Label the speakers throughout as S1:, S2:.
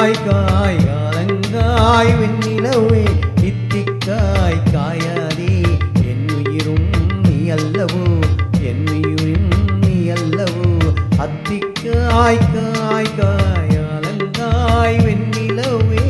S1: அத்திக்காய் காய் அலங்காய் வெண்ணிலவே இத்திக்காய் காயாதே என்னுயிரும் நீ அல்லவோ என்னுயிரும் நீ அல்லவோ அத்திக்காய் காய் காய் அலங்காய் வெண்ணிலவே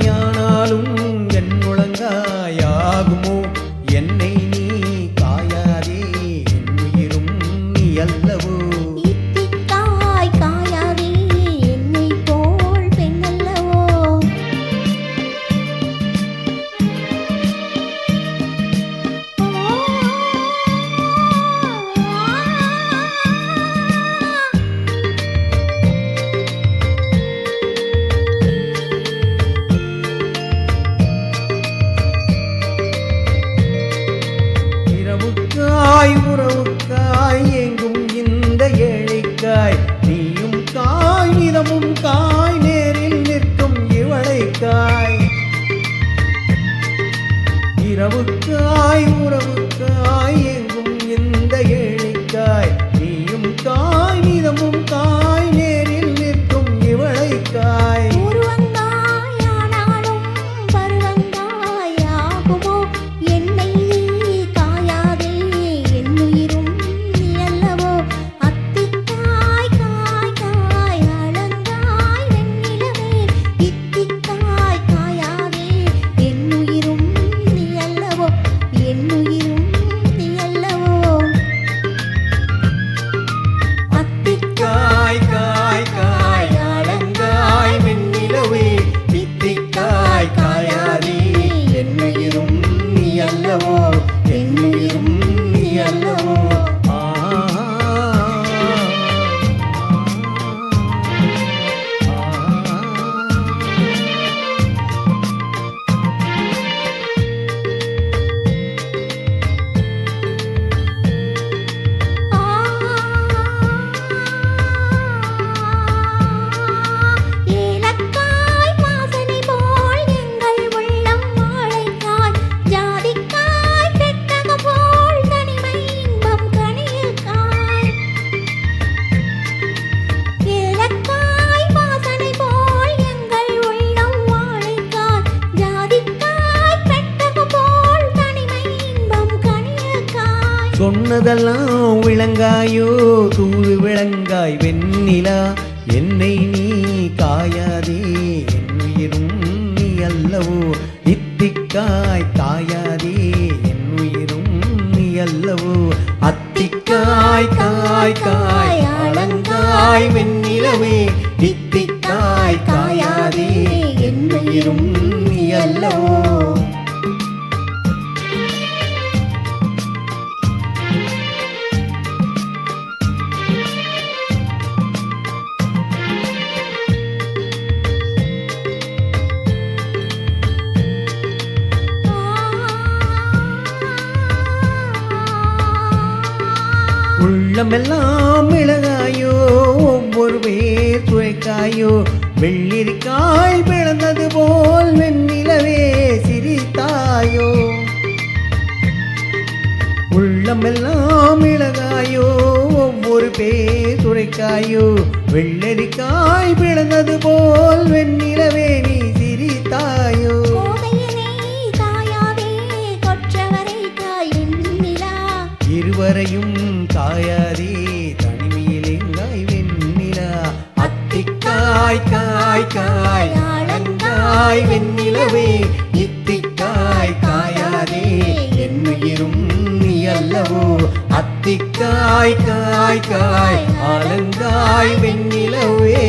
S1: யானாலும் என் முழங்காயாகுமோ என்னை நீ காயாதே என்னுயிரும் நீ அல்லவோ
S2: இத்திக்காய் காயாதே என்னை போல் பெண் அல்லவோ உறவுக்காய் எங்கும் இந்த ஏழைக்காய் நீயும் காய் நிதமும் காய் நேரில் நிற்கும் இவளைக்காய் இரவுக்காய் உறவுக்காய் எங்கும் இந்த ஏழைக்காய் நீயும் காய் நிதமும் காய் நேரில் நிற்கும் இவளைக்காய் சொன்னதெல்லாம் விளங்காயோ தூது விளங்காய் வெண்ணிலா என்னை நீ காயாதே என்னுயிரும் நீ அல்லவோ இத்திக்காய் காயாதே என்னுயிரும் நீ அல்லவோ அத்திக்காய் காய் காய் அலங்காய் வெண்ணிலவே இத்திக்காய் காயாதே என்னுயிரும் நீ அல்லவோ உள்ளமெல்லாம் மிளகாயோ ஒவ்வொரு பேர் சுரைக்காயோ வெள்ளிரிக்காய் பிளந்தது போல் வெண்ணிலவே சிரித்தாயோ உள்ளமெல்லாம் மிளகாயோ ஒவ்வொரு பேர் சுரைக்காயோ வெள்ளரிக்காய் பிளந்தது போல் வெண்ணிலவே நீ சிரித்தாயோ இருவரையும் காயாதே தனிமையில் எங்காய் வெண்ணிலா அத்திக்காய் காய் காய் அலங்காய் வெண்ணிலவே இத்திக்காய் காயாதே என்னுயிரும் நீ அல்லவோ அத்திக்காய் காய் காய் அலங்காய் வெண்ணிலவே